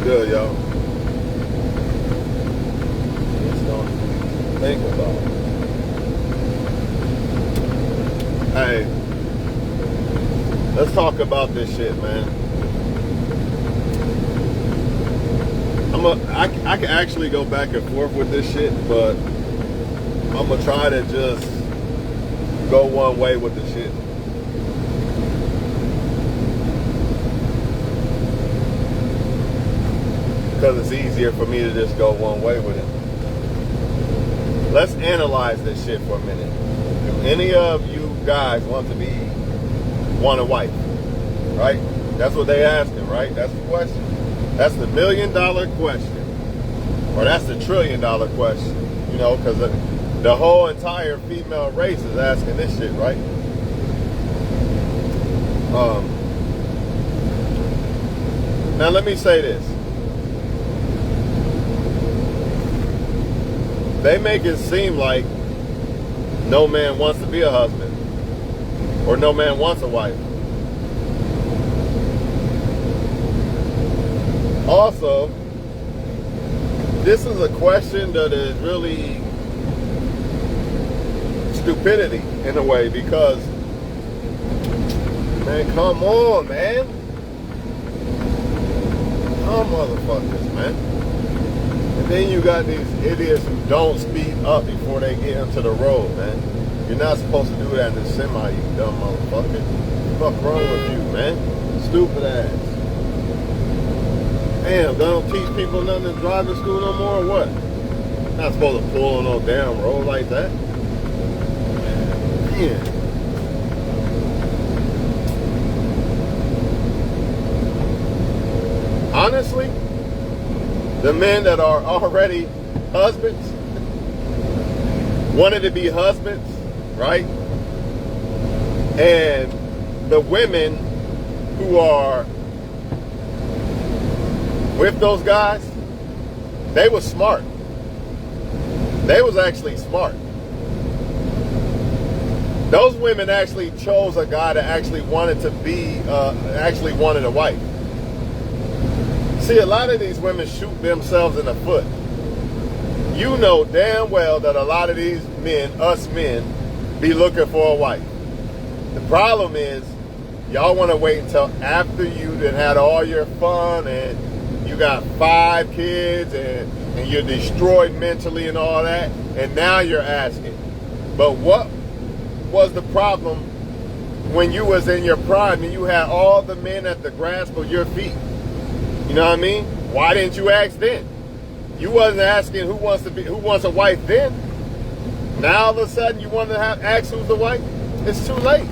good, yo. Just don't think about it. Hey, let's talk about this shit, man. I can actually go back and forth with this shit, but I'm gonna try to just go one way with the shit. Because it's easier for me to just go one way with it. Let's analyze this shit for a minute. Do any of you guys want a wife? Right? That's what they asking, right? That's the question. That's the $1 million question. Or that's the $1 trillion question. You know, because the whole entire female race is asking this shit, right? Now let me say this. They make it seem like no man wants to be a husband or no man wants a wife. Also, this is a question that is really stupidity in a way because, man, come on, man. Come motherfuckers, man. And then you got these idiots who don't speed up before they get into the road, man. You're not supposed to do that in the semi, you dumb motherfucker. What's wrong with you, man? Stupid ass. Damn, they don't teach people nothing in driving school no more or what? Not supposed to pull on no damn road like that. Man. Honestly, the men that are already husbands, wanted to be husbands, right? And the women who are with those guys, they was smart. They was actually smart. Those women actually chose a guy that actually wanted to be, actually wanted a wife. See, a lot of these women shoot themselves in the foot. You know damn well that a lot of these men, us men, be looking for a wife. The problem is, y'all want to wait until after you done had all your fun and you got 5 kids and you're destroyed mentally and all that, and now you're asking. But what was the problem when you was in your prime and you had all the men at the grasp of your feet? You know what I mean? Why didn't you ask then? You wasn't asking who wants a wife then. Now all of a sudden you want to ask who's the wife? It's too late.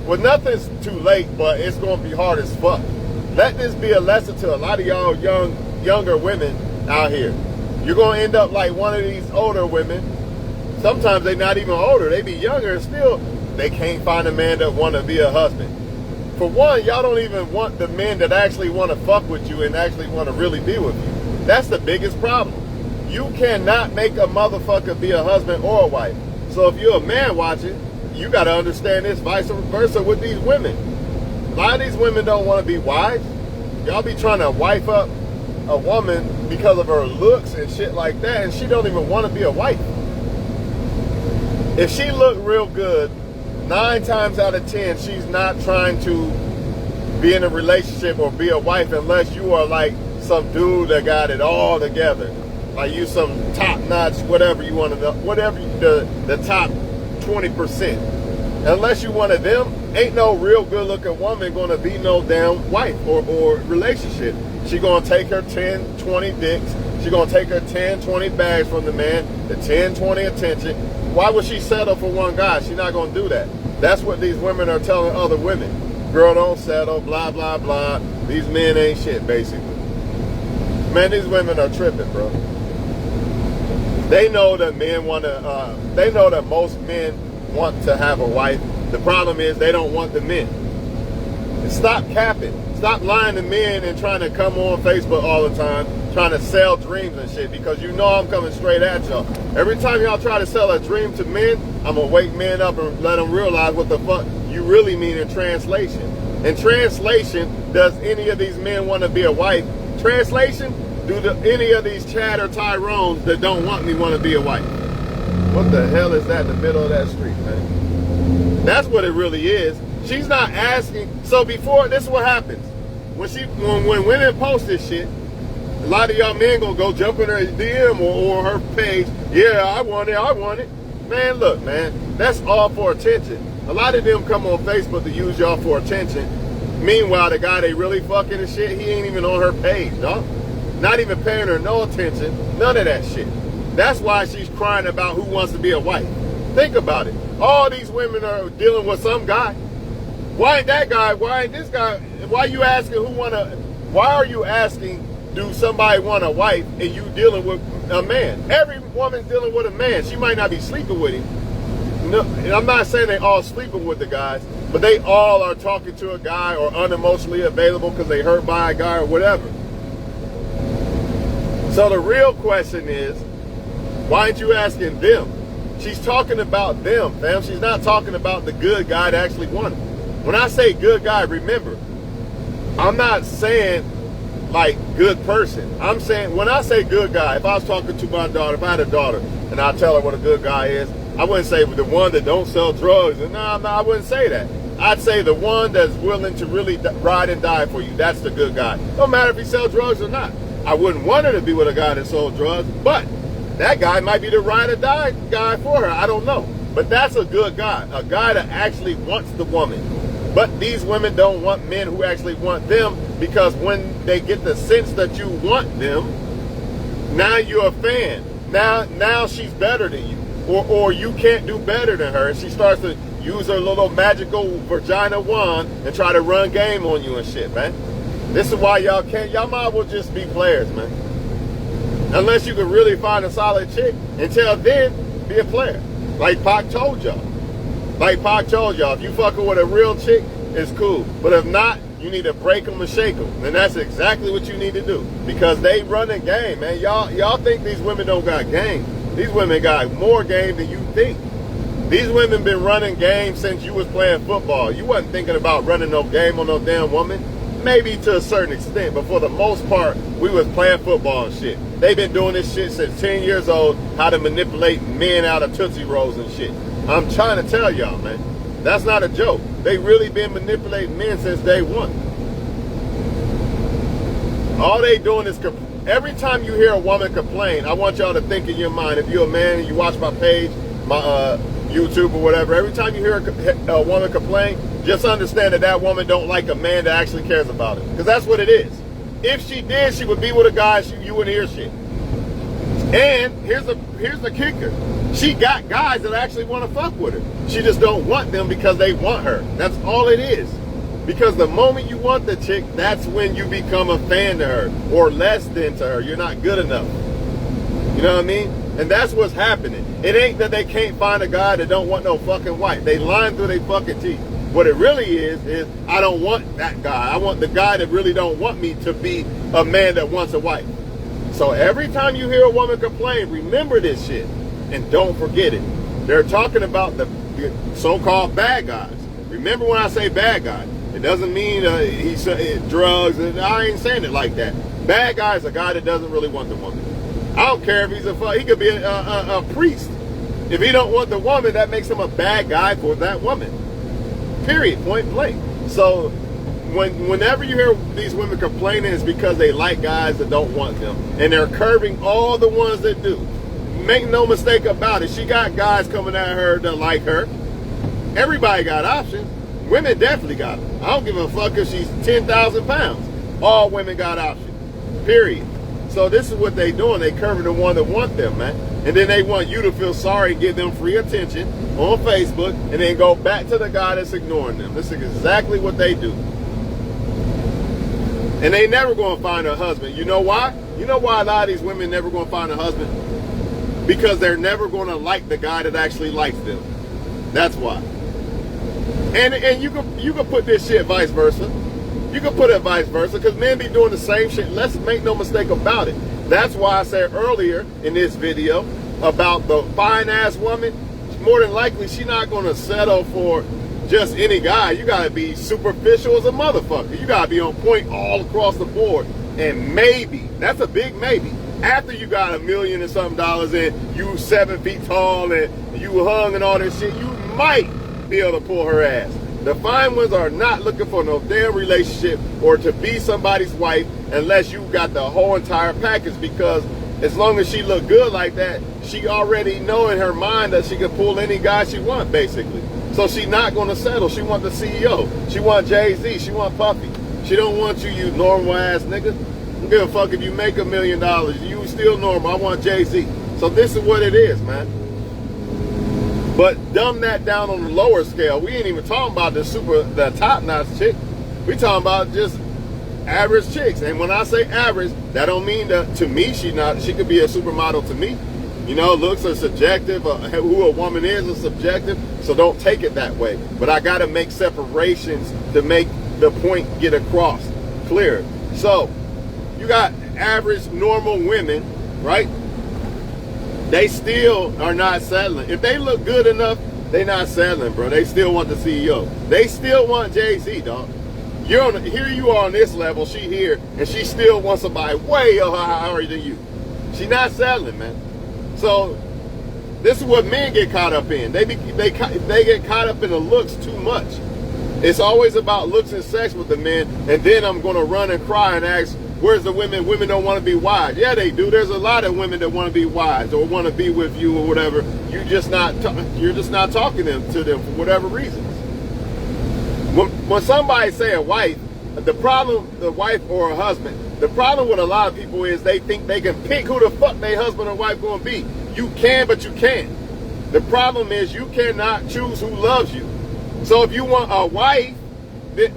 Well, nothing's too late, but it's going to be hard as fuck. Let this be a lesson to a lot of y'all younger women out here. You're going to end up like one of these older women. Sometimes they're not even older. They be younger and still they can't find a man that want to be a husband. For one, y'all don't even want the men that actually want to fuck with you and actually want to really be with you. That's the biggest problem. You cannot make a motherfucker be a husband or a wife. So if you're a man watching, you got to understand this vice versa with these women. A lot of these women don't want to be wives. Y'all be trying to wife up a woman because of her looks and shit like that, and she don't even want to be a wife. If she looked real good, 9 times out of 10, she's not trying to be in a relationship or be a wife unless you are like some dude that got it all together. Like you some top-notch, whatever you want to know, whatever the top 20%. Unless you one of them, ain't no real good-looking woman going to be no damn wife or relationship. She going to take her 10, 20 dicks. She going to take her 10, 20 bags from the man, the 10, 20 attention. Why would she settle for one guy? She's not going to do that. That's what these women are telling other women. Girl, don't settle, blah, blah, blah. These men ain't shit, basically. Man, these women are tripping, bro. They know that men want to, they know that most men want to have a wife. The problem is they don't want the men. And stop capping. Stop lying to men and trying to come on Facebook all the time, trying to sell dreams and shit, because you know I'm coming straight at y'all. Every time y'all try to sell a dream to men, I'm going to wake men up and let them realize what the fuck you really mean in translation. In translation, does any of these men want to be a wife Translation, any of these Chad or Tyrones that don't want me want to be a wife? What the hell is that in the middle of that street, man? That's what it really is. She's not asking. So before, this is what happens. When women post this shit, a lot of y'all men gonna go jump in her DM or her page. Yeah, I want it. Man, look, man, that's all for attention. A lot of them come on Facebook to use y'all for attention. Meanwhile, the guy they really fucking and shit, he ain't even on her page, dog. Not even paying her no attention. None of that shit. That's why she's crying about who wants to be a wife. Think about it. All these women are dealing with some guy. Why ain't that guy? Why ain't this guy? Why are you asking why are you asking, do somebody want a wife and you dealing with a man? Every woman's dealing with a man. She might not be sleeping with him. No, and I'm not saying they all sleeping with the guys, but they all are talking to a guy or unemotionally available because they hurt by a guy or whatever. So the real question is, why aren't you asking them? She's talking about them, fam. She's not talking about the good guy that actually won it. When I say good guy, remember, I'm not saying like good person. I'm saying, when I say good guy, if I was talking to my daughter, if I had a daughter, and I tell her what a good guy is, I wouldn't say the one that don't sell drugs. And no, I wouldn't say that. I'd say the one that's willing to really ride and die for you. That's the good guy. No matter if he sells drugs or not. I wouldn't want her to be with a guy that sold drugs, but that guy might be the ride or die guy for her. I don't know. But that's a good guy. A guy that actually wants the woman. But these women don't want men who actually want them, because when they get the sense that you want them, now you're a fan. Now she's better than you. Or you can't do better than her. And she starts to use her little magical vagina wand and try to run game on you and shit, man. This is why y'all might as well just be players, man. Unless you can really find a solid chick. Until then, be a player. Like Pac told y'all. If you fucking with a real chick, it's cool. But if not, you need to break them and shake them. And that's exactly what you need to do. Because they running game, man. Y'all think these women don't got game. These women got more game than you think. These women been running game since you was playing football. You wasn't thinking about running no game on no damn woman. Maybe to a certain extent, but for the most part, we was playing football and shit. They've been doing this shit since 10 years old, how to manipulate men out of Tootsie Rolls and shit. I'm trying to tell y'all, man. That's not a joke. They really been manipulating men since day one. All they doing is, every time you hear a woman complain, I want y'all to think in your mind, if you're a man and you watch my page, my YouTube or whatever, every time you hear a woman complain, just understand that woman don't like a man that actually cares about it. Because that's what it is. If she did, she would be with a guy, you wouldn't hear shit. And here's the kicker. She got guys that actually want to fuck with her. She just don't want them because they want her. That's all it is. Because the moment you want the chick, that's when you become a fan to her. Or less than to her. You're not good enough. You know what I mean? And that's what's happening. It ain't that they can't find a guy that don't want no fucking wife. They lying through their fucking teeth. What it really is I don't want that guy. I want the guy that really don't want me to be a man that wants a wife. So every time you hear a woman complain, remember this shit. And don't forget it. They're talking about the so-called bad guys. Remember when I say bad guy, it doesn't mean he's drugs. And I ain't saying it like that. Bad guy is a guy that doesn't really want the woman. I don't care if he could be a priest. If he don't want the woman, that makes him a bad guy for that woman. Period. Point blank. So whenever you hear these women complaining, it's because they like guys that don't want them. And they're curbing all the ones that do. Make no mistake about it. She got guys coming at her that like her. Everybody got options. Women definitely got them. I don't give a fuck if she's 10,000 pounds. All women got options. Period. So this is what they doing. They curving the one that want them, man. And then they want you to feel sorry and give them free attention on Facebook and then go back to the guy that's ignoring them. This is exactly what they do. And they never going to find a husband. You know why? You know why a lot of these women never going to find a husband? Because they're never going to like the guy that actually likes them. That's why. And you can put this shit vice versa. You can put it vice versa, because men be doing the same shit. Let's make no mistake about it. That's why I said earlier in this video about the fine-ass woman. More than likely, she's not going to settle for just any guy. You got to be superficial as a motherfucker. You got to be on point all across the board. And maybe, that's a big maybe, after you got $1 million and something dollars and you 7 feet tall and you hung and all this shit, you might be able to pull her ass. The fine ones are not looking for no damn relationship or to be somebody's wife unless you got the whole entire package, because as long as she look good like that, she already know in her mind that she can pull any guy she want, basically. So she not going to settle. She want the CEO. She want Jay-Z. She want Puffy. She don't want you, you normal ass nigga. I don't give a fuck if you make $1 million. You still normal. I want Jay-Z. So this is what it is, man. But dumb that down on the lower scale. We ain't even talking about the top-notch chick. We talking about just average chicks. And when I say average, that don't mean that to me she could be a supermodel to me. You know, looks are subjective. Who a woman is subjective. So don't take it that way. But I got to make separations to make the point get across clear. So you got average normal women, right? They still are not settling. If they look good enough, they not settling, bro. They still want the CEO. They still want Jay-Z, dog. Here you are on this level, she here, and she still wants somebody way higher than you. She not settling, man. So this is what men get caught up in. They get caught up in the looks too much. It's always about looks and sex with the men, and then I'm going to run and cry and ask, where's the women? Women don't want to be wives. Yeah, they do. There's a lot of women that want to be wives or want to be with you or whatever. You're just not talking to them for whatever reasons. When somebody say a wife, the wife or a husband, the problem with a lot of people is they think they can pick who the fuck their husband or wife going to be. You can, but you can't. The problem is you cannot choose who loves you. So if you want a wife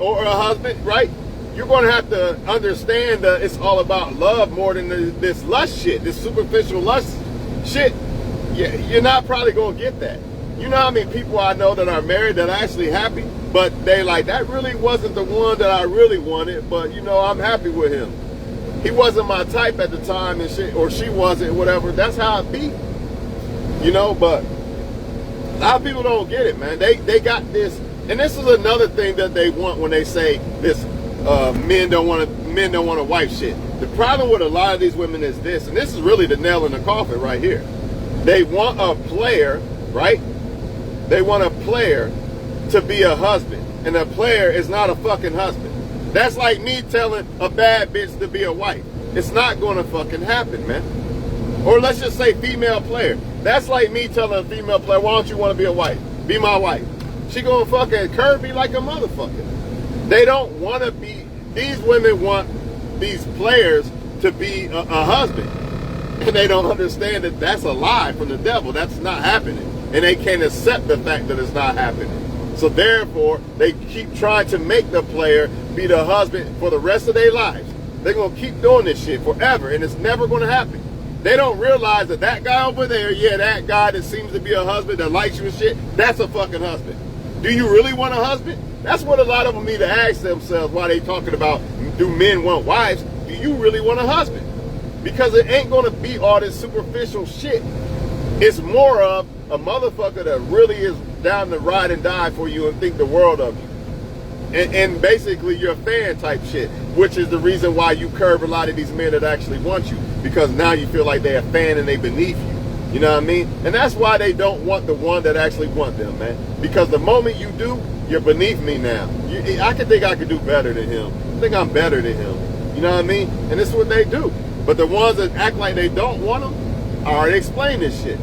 or a husband, right, you're going to have to understand that it's all about love more than this lust shit, this superficial lust shit. Yeah, you're not probably going to get that. You know how many people I know that are married that are actually happy, but they like, that really wasn't the one that I really wanted, but you know, I'm happy with him. He wasn't my type at the time and shit, or she wasn't, whatever. That's how it be. You know, but a lot of people don't get it, man. They got this, and this is another thing that they want when they say this, men don't want a wife shit. The problem with a lot of these women is this, and this is really the nail in the coffin right here. They want a player, right? They want a player to be a husband, and a player is not a fucking husband. That's like me telling a bad bitch to be a wife. It's not going to fucking happen, man. Or let's just say female player. That's like me telling a female player, why don't you want to be a wife? Be my wife. She going to fucking curve me like a motherfucker. They don't want to be, these women want these players to be a husband. And they don't understand that that's a lie from the devil. That's not happening. And they can't accept the fact that it's not happening. So therefore, they keep trying to make the player be the husband for the rest of their lives. They're going to keep doing this shit forever, and it's never going to happen. They don't realize that that guy over there, yeah, that guy that seems to be a husband that likes you and shit, that's a fucking husband. Do you really want a husband? That's what a lot of them need to ask themselves while they talking about, do men want wives? Do you really want a husband? Because it ain't going to be all this superficial shit. It's more of a motherfucker that really is down to ride and die for you and think the world of you. And basically you're a fan type shit, which is the reason why you curve a lot of these men that actually want you, because now you feel like they're a fan and they beneath you. You know what I mean? And that's why they don't want the one that actually want them, man. Because the moment you do, you're beneath me now. I could think I could do better than him. I think I'm better than him. You know what I mean? And this is what they do. But the ones that act like they don't want them, I already explained this shit.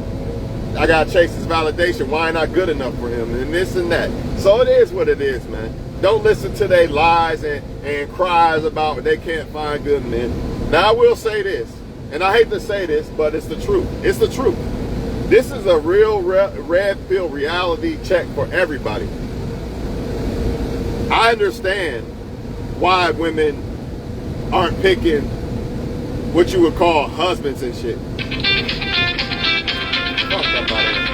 I gotta chase this validation. Why ain't I good enough for him? And this and that. So it is what it is, man. Don't listen to their lies and cries about they can't find good men. Now I will say this, and I hate to say this, but it's the truth. It's the truth. This is a real red pill reality check for everybody. I understand why women aren't picking what you would call husbands and shit. Fuck that, by the way.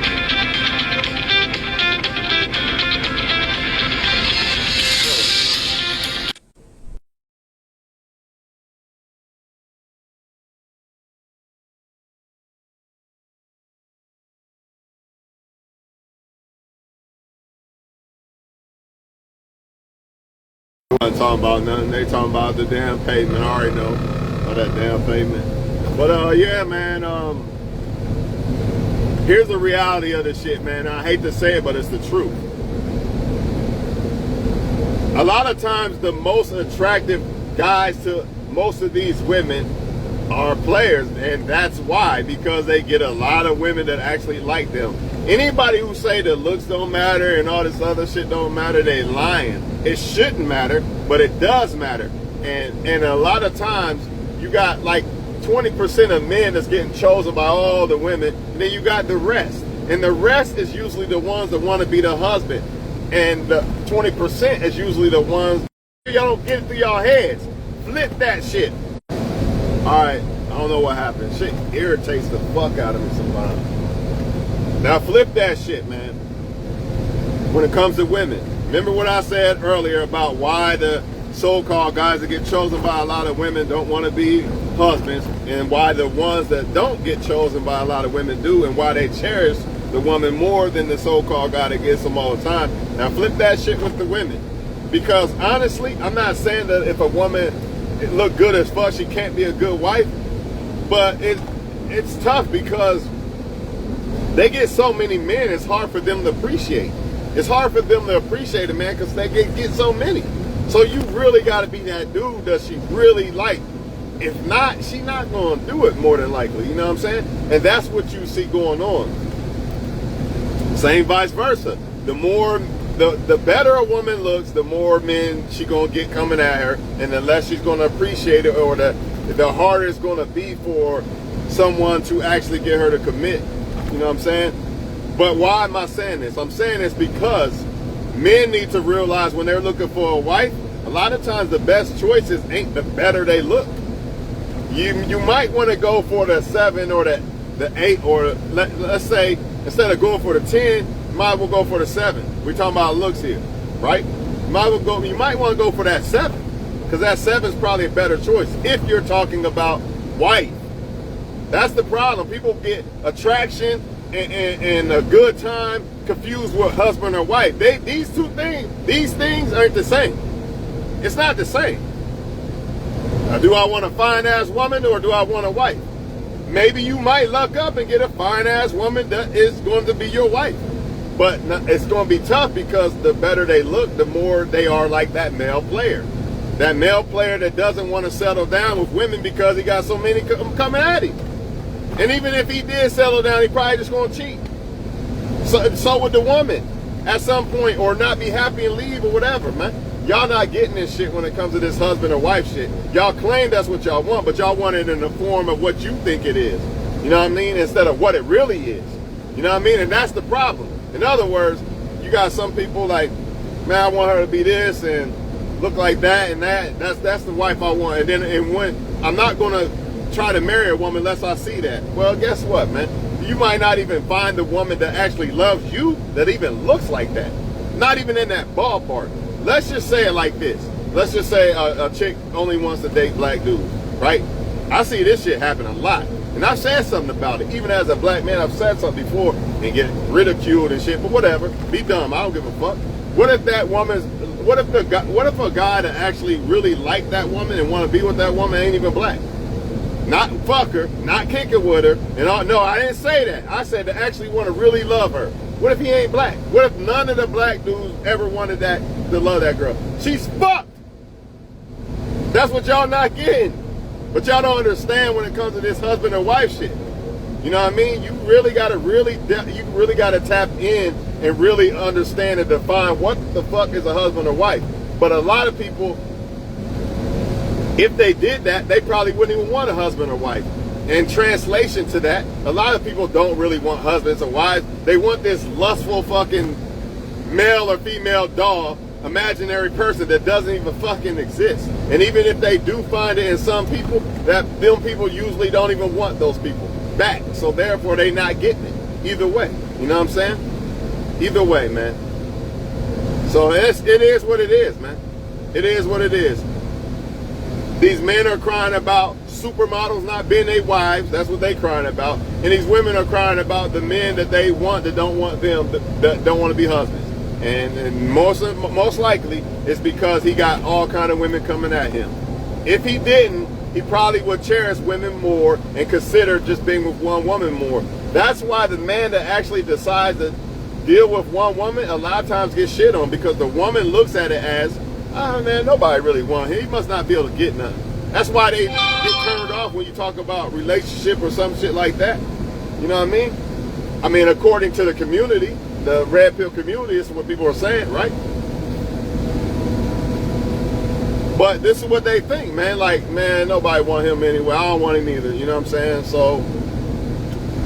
Not talking about nothing. They talking about the damn pavement. I already know about that damn pavement. But yeah, man. Here's the reality of this shit, man. I hate to say it, but it's the truth. A lot of times, the most attractive guys to most of these women are players, and that's why, because they get a lot of women that actually like them. Anybody who say that looks don't matter and all this other shit don't matter, they lying. It shouldn't matter, but it does matter. And a lot of times you got like 20% of men that's getting chosen by all the women, and then you got the rest. And the rest is usually the ones that want to be the husband. And the 20% is usually the ones y'all don't get it through y'all heads. Flip that shit. Alright, I don't know what happened. Shit irritates the fuck out of me sometimes. Now flip that shit, man. When it comes to women, remember what I said earlier about why the so-called guys that get chosen by a lot of women don't want to be husbands, and why the ones that don't get chosen by a lot of women do, and why they cherish the woman more than the so-called guy that gets them all the time. Now flip that shit with the women. Because honestly, I'm not saying that if a woman look good as fuck, she can't be a good wife, but it's tough because they get so many men, it's hard for them to appreciate. It's hard for them to appreciate a man because they get so many. So you really got to be that dude that she really like. If not, she not going to do it more than likely. You know what I'm saying? And that's what you see going on. Same vice versa. The better a woman looks, the more men she going to get coming at her, and the less she's going to appreciate it, or the harder it's going to be for someone to actually get her to commit. You know what I'm saying? But why am I saying this? I'm saying this because men need to realize when they're looking for a wife, a lot of times the best choices ain't the better they look. You might want to go for the 7 or the 8, or let's say instead of going for the 10, you might as well go for the 7. We're talking about looks here, right? You might want to go for that 7, because that 7 is probably a better choice if you're talking about wife. That's the problem. People get attraction and a good time confused with husband or wife. These things aren't the same. It's not the same. Now, do I want a fine-ass woman or do I want a wife? Maybe you might luck up and get a fine-ass woman that is going to be your wife. But it's going to be tough because the better they look, the more they are like that male player. That male player that doesn't want to settle down with women because he got so many coming at him. And even if he did settle down, he probably just going to cheat. So would the woman at some point, or not be happy and leave or whatever, man. Y'all not getting this shit when it comes to this husband or wife shit. Y'all claim that's what y'all want, but y'all want it in the form of what you think it is. You know what I mean? Instead of what it really is. You know what I mean? And that's the problem. In other words, you got some people like, man, I want her to be this and look like that and that. That's the wife I want. And when I'm not going to try to marry a woman unless I see that. Well, guess what, man? You might not even find the woman that actually loves you that even looks like that. Not even in that ballpark. Let's just say it like this. Let's just say a chick only wants to date black dudes, right? I see this shit happen a lot. And I've said something about it. Even as a black man, I've said something before and get ridiculed and shit, but whatever. Be dumb. I don't give a fuck. What if a guy that actually really liked that woman and want to be with that woman ain't even black? Not fuck her, not kick it with her. And no, I didn't say that. I said to actually want to really love her. What if he ain't black? What if none of the black dudes ever wanted to love that girl? She's fucked. That's what y'all not getting. But y'all don't understand when it comes to this husband or wife shit. You know what I mean? You really gotta tap in and really understand and define what the fuck is a husband or wife. But a lot of people, if they did that, they probably wouldn't even want a husband or wife. In translation to that, a lot of people don't really want husbands or wives. They want this lustful fucking male or female doll, imaginary person that doesn't even fucking exist. And even if they do find it in some people, them people usually don't even want those people back. So therefore, they not getting it. Either way. You know what I'm saying? Either way, man. So it is what it is, man. It is what it is. These men are crying about supermodels not being their wives. That's what they crying about. And these women are crying about the men that they want that don't want them, that don't want to be husbands. And most likely it's because he got all kind of women coming at him. If he didn't, he probably would cherish women more and consider just being with one woman more. That's why the man that actually decides to deal with one woman a lot of times gets shit on, because the woman looks at it as, oh man, nobody really wants him. He must not be able to get nothing. That's why they get turned off when you talk about relationship or some shit like that. You know what I mean? I mean, according to the community, the red pill community, is what people are saying, right? But this is what they think, man. Like, man, nobody want him anyway. I don't want him either. You know what I'm saying? So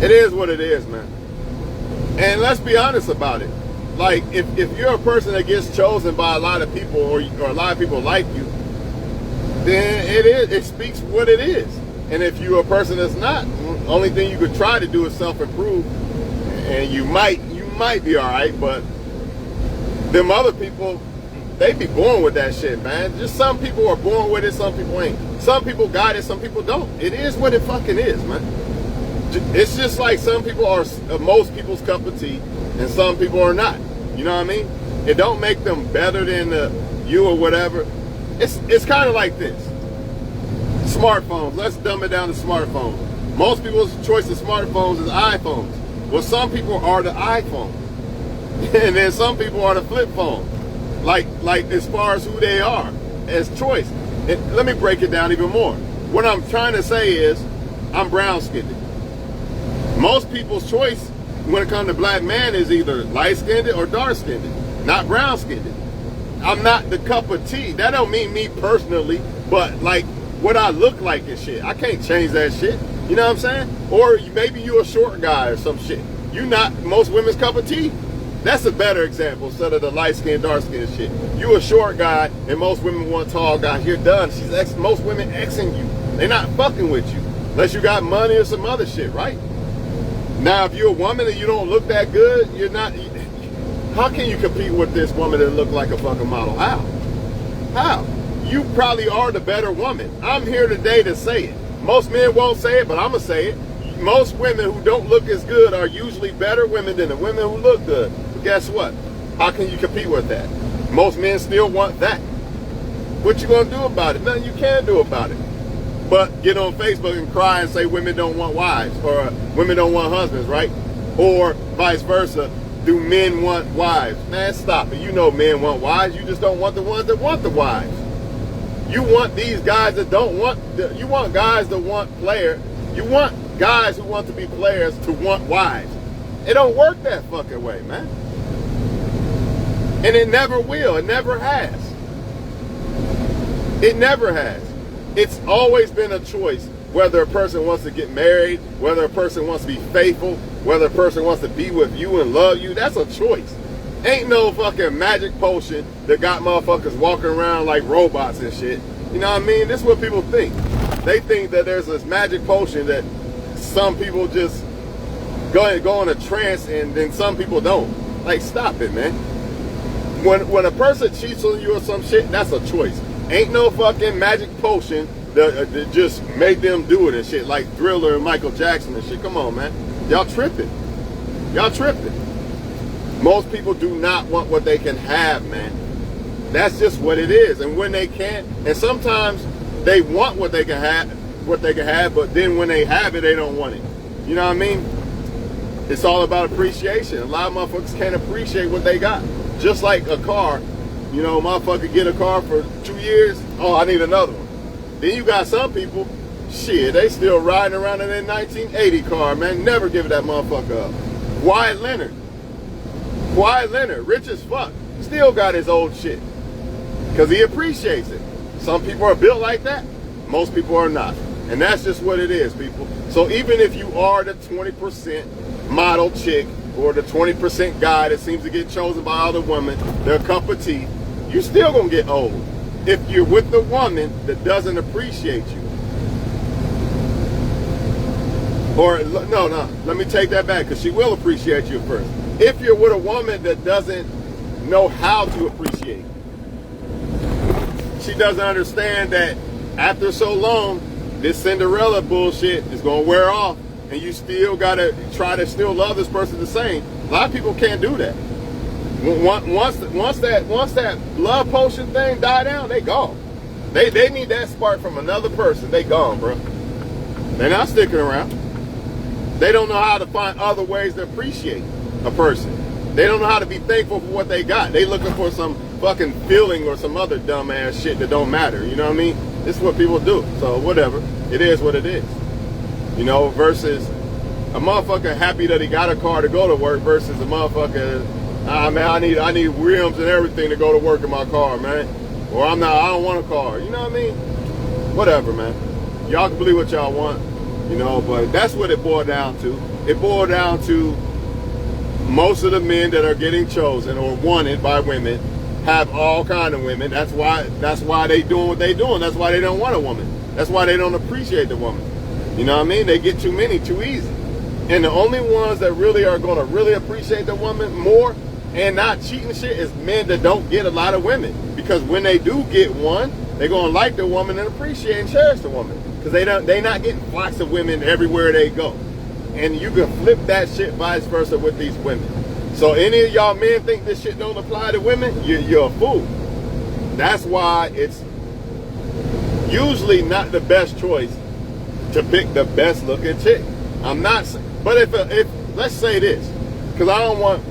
it is what it is, man. And let's be honest about it. Like, if you're a person that gets chosen by a lot of people, or a lot of people like you, then it speaks what it is. And if you're a person that's not, only thing you could try to do is self-improve, and you might be all right. But them other people, they be born with that shit, man. Just some people are born with it, some people ain't. Some people got it, some people don't. It is what it fucking is, man. It's just like some people are most people's cup of tea, and some people are not. You know what I mean? It don't make them better than you or whatever. It's kind of like this. Smartphones. Let's dumb it down to smartphones. Most people's choice of smartphones is iPhones. Well, some people are the iPhone, and then some people are the flip phone. Like as far as who they are as choice. And let me break it down even more. What I'm trying to say is, I'm brown skinned. Most people's choice when it comes to black man is either light skinned or dark skinned, not brown skinned. I'm not the cup of tea. That don't mean me personally, but like what I look like and shit. I can't change that shit. You know what I'm saying? Or maybe you're a short guy or some shit. You're not most women's cup of tea. That's a better example instead of the light skin, dark skin shit. You a short guy and most women want tall guys. You're done. Most women Xing you. They're not fucking with you unless you got money or some other shit, right? Now, if you're a woman and you don't look that good, you're not. How can you compete with this woman that look like a fucking model? How? You probably are the better woman. I'm here today to say it. Most men won't say it, but I'm gonna say it. Most women who don't look as good are usually better women than the women who look good. But guess what? How can you compete with that? Most men still want that. What you gonna do about it? Nothing you can do about it. But get on Facebook and cry and say women don't want wives, or women don't want husbands, right? Or vice versa. Do men want wives? Man, stop it. You know men want wives. You just don't want the ones that want the wives. You want these guys that don't want, you want guys that want players. You want guys who want to be players to want wives. It don't work that fucking way, man. And it never will. It never has. It never has. It's always been a choice whether a person wants to get married, whether a person wants to be faithful, whether a person wants to be with you and love you. That's a choice. Ain't no fucking magic potion that got motherfuckers walking around like robots and shit. You know what I mean? This is what people think. They think that there's this magic potion that some people just go in a trance and then some people don't. Like, stop it, man. When a person cheats on you or some shit, that's a choice. Ain't no fucking magic potion that just make them do it and shit, like Thriller and Michael Jackson and shit. Come on, man. Y'all tripping. Y'all tripping. Most people do not want what they can have, man. That's just what it is. And when they can't, and sometimes they want what they can have, but then when they have it, they don't want it. You know what I mean? It's all about appreciation. A lot of motherfuckers can't appreciate what they got. Just like a car. You know, motherfucker get a car for 2 years. Oh, I need another one. Then you got some people, shit, they still riding around in their 1980 car, man. Never give that motherfucker up. Wyatt Leonard, rich as fuck, still got his old shit. Because he appreciates it. Some people are built like that. Most people are not. And that's just what it is, people. So even if you are the 20% model chick or the 20% guy that seems to get chosen by other women, their cup of tea, you still gonna get old if you're with the woman that doesn't appreciate you. Or no, let me take that back, because she will appreciate you first. If you're with a woman that doesn't know how to appreciate, she doesn't understand that after so long, this Cinderella bullshit is gonna wear off, and you still gotta try to still love this person the same. A lot of people can't do that. Once that love potion thing die down, they gone. They need that spark from another person. They gone, bro. They're not sticking around. They don't know how to find other ways to appreciate a person. They don't know how to be thankful for what they got. They looking for some fucking feeling or some other dumbass shit that don't matter. You know what I mean? This is what people do. So whatever. It is what it is. You know, versus a motherfucker happy that he got a car to go to work versus a motherfucker, man, I need rims and everything to go to work in my car, man. Or I don't want a car. You know what I mean? Whatever, man. Y'all can believe what y'all want, you know, but that's what it boiled down to. It boiled down to most of the men that are getting chosen or wanted by women have all kind of women. That's why they doing what they doing. That's why they don't want a woman. That's why they don't appreciate the woman. You know what I mean? They get too many too easy. And the only ones that really are going to really appreciate the woman more and not cheating shit is men that don't get a lot of women. Because when they do get one, they're going to like the woman and appreciate and cherish the woman. Because they not getting flocks of women everywhere they go. And you can flip that shit vice versa with these women. So any of y'all men think this shit don't apply to women, you're a fool. That's why it's usually not the best choice to pick the best looking chick. I'm not saying, but if let's say this, because I don't want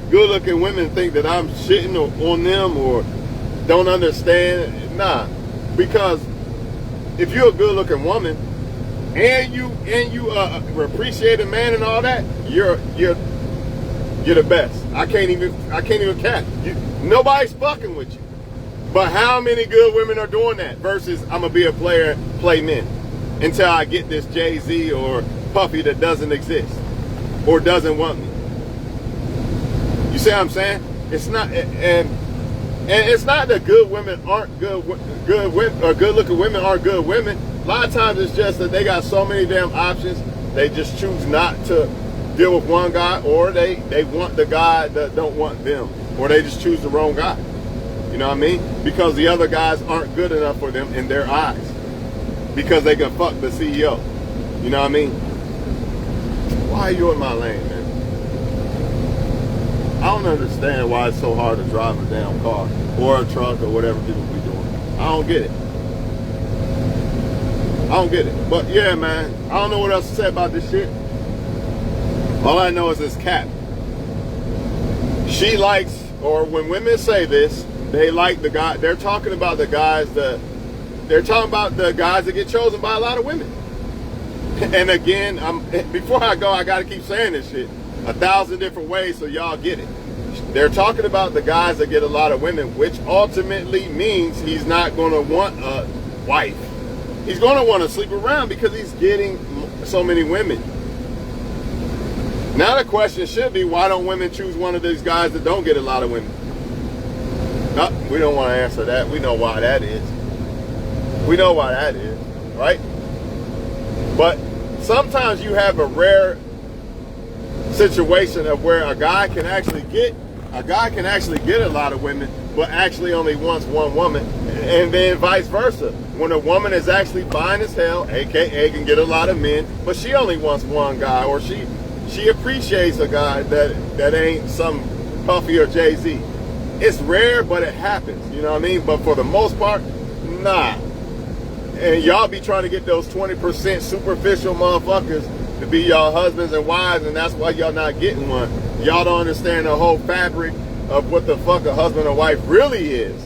good looking women to think that I'm shitting on them or don't understand. Nah, because if you're a good looking woman and you appreciate a man and all that, you're the best. I can't even cap. Nobody's fucking with you. But how many good women are doing that versus I'm gonna be a player, play men until I get this Jay-Z or Puffy that doesn't exist or doesn't want me. You see what I'm saying? It's not, and it's not that good women aren't good women or good looking women aren't good women. A lot of times it's just that they got so many damn options. They just choose not to deal with one guy, or they want the guy that don't want them, or they just choose the wrong guy. You know what I mean? Because the other guys aren't good enough for them in their eyes. Because they can fuck the CEO. You know what I mean? Why are you in my lane, man? I don't understand why it's so hard to drive a damn car or a truck or whatever people be doing. I don't get it. I don't get it. But yeah, man, I don't know what else to say about this shit. All I know is this cap. She likes, or when women say this, they like the guy. They're talking about the guys that get chosen by a lot of women. And again, before I go, I got to keep saying this shit 1,000 different ways so y'all get it. They're talking about the guys that get a lot of women, which ultimately means he's not going to want a wife. He's going to want to sleep around because he's getting so many women. Now the question should be, why don't women choose one of these guys that don't get a lot of women? No, we don't want to answer that. We know why that is. We know why that is, right? But sometimes you have a rare situation of where a guy can actually get a lot of women, but actually only wants one woman, and then vice versa. When a woman is actually fine as hell, aka can get a lot of men, but she only wants one guy, or she appreciates a guy that ain't some Puffy or Jay-Z. It's rare, but it happens. You know what I mean? But for the most part, nah. And y'all be trying to get those 20% superficial motherfuckers to be y'all husbands and wives, and that's why y'all not getting one. Y'all don't understand the whole fabric of what the fuck a husband or wife really is,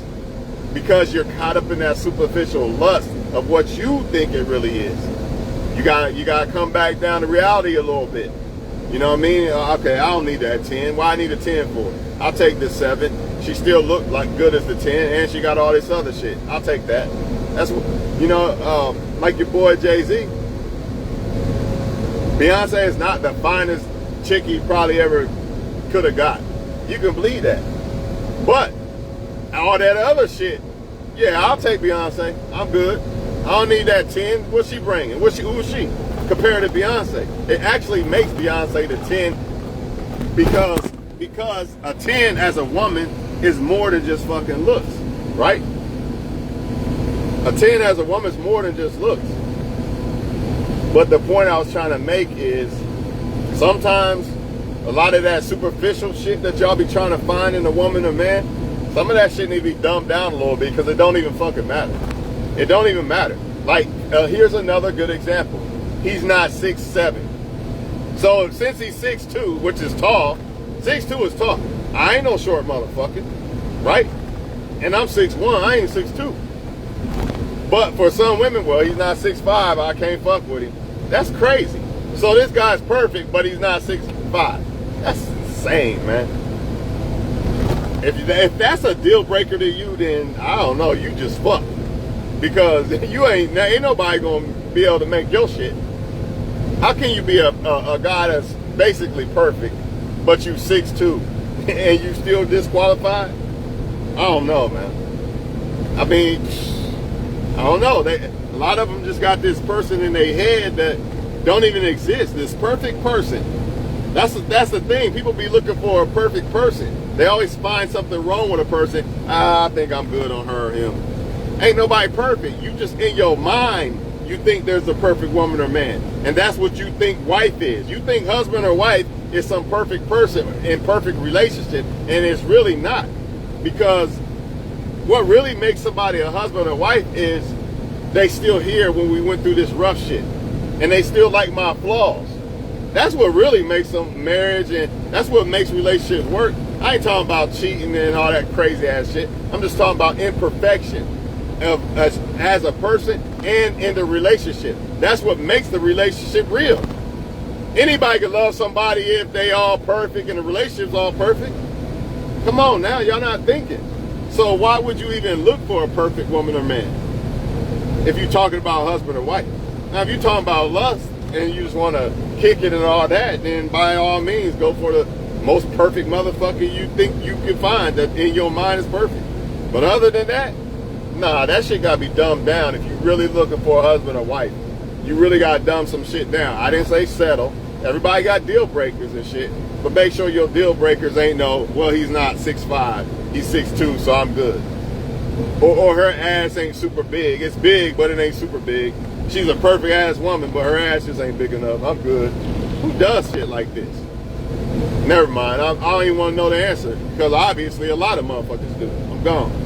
because you're caught up in that superficial lust of what you think it really is. You gotta come back down to reality a little bit. You know what I mean? Okay, I don't need that 10. Why I need a 10 for? I'll take this 7. She still looked like good as the 10, and she got all this other shit. I'll take that. That's what, you know, like your boy Jay-Z. Beyonce is not the finest chick he probably ever could have got. You can believe that. But all that other shit, yeah, I'll take Beyonce. I'm good. I don't need that 10. What's she bringing? Who is she? Compared to Beyonce. It actually makes Beyonce the 10 because a 10 as a woman is more than just fucking looks, right? A 10 as a woman is more than just looks. But the point I was trying to make is sometimes A lot of that superficial shit that y'all be trying to find in a woman or man, some of that shit need to be dumbed down a little bit because it don't even fucking matter. It don't even matter. Like, here's another good example. He's not 6'7". So since he's 6'2", which is tall, 6'2" is tall. I ain't no short motherfucker, right? And I'm 6'1", I ain't 6'2". But for some women, well, he's not 6'5", I can't fuck with him. That's crazy. So this guy's perfect, but he's not 6'5". That's insane, man. If that's a deal breaker to you, then I don't know, you just fucked. Because you ain't nobody gonna be able to make your shit. How can you be a guy that's basically perfect, but you 6'2", and you still disqualified? I don't know, man. I mean, I don't know. A lot of them just got this person in their head that don't even exist. This perfect person. That's the thing. People be looking for a perfect person. They always find something wrong with a person. I think I'm good on her or him. Ain't nobody perfect. You just in your mind, you think there's a perfect woman or man. And that's what you think wife is. You think husband or wife is some perfect person in perfect relationship, and it's really not. Because what really makes somebody a husband or wife is they still here when we went through this rough shit. And they still like my flaws. That's what really makes them marriage, and that's what makes relationships work. I ain't talking about cheating and all that crazy ass shit. I'm just talking about imperfection of as a person and in the relationship. That's what makes the relationship real. Anybody can love somebody if they all perfect and the relationship's all perfect. Come on now, y'all not thinking. So why would you even look for a perfect woman or man if you're talking about husband or wife? Now, if you're talking about lust and you just want to kick it and all that, then by all means, go for the most perfect motherfucker you think you can find that in your mind is perfect. But other than that, nah, that shit got to be dumbed down if you're really looking for a husband or wife. You really got to dumb some shit down. I didn't say settle. Everybody got deal breakers and shit. But make sure your deal breakers ain't no, well, he's not 6'5", he's 6'2", so I'm good. Or her ass ain't super big. It's big, but it ain't super big. She's a perfect ass woman, but her ass just ain't big enough. I'm good. Who does shit like this? Never mind. I don't even want to know the answer, because obviously a lot of motherfuckers do. I'm gone.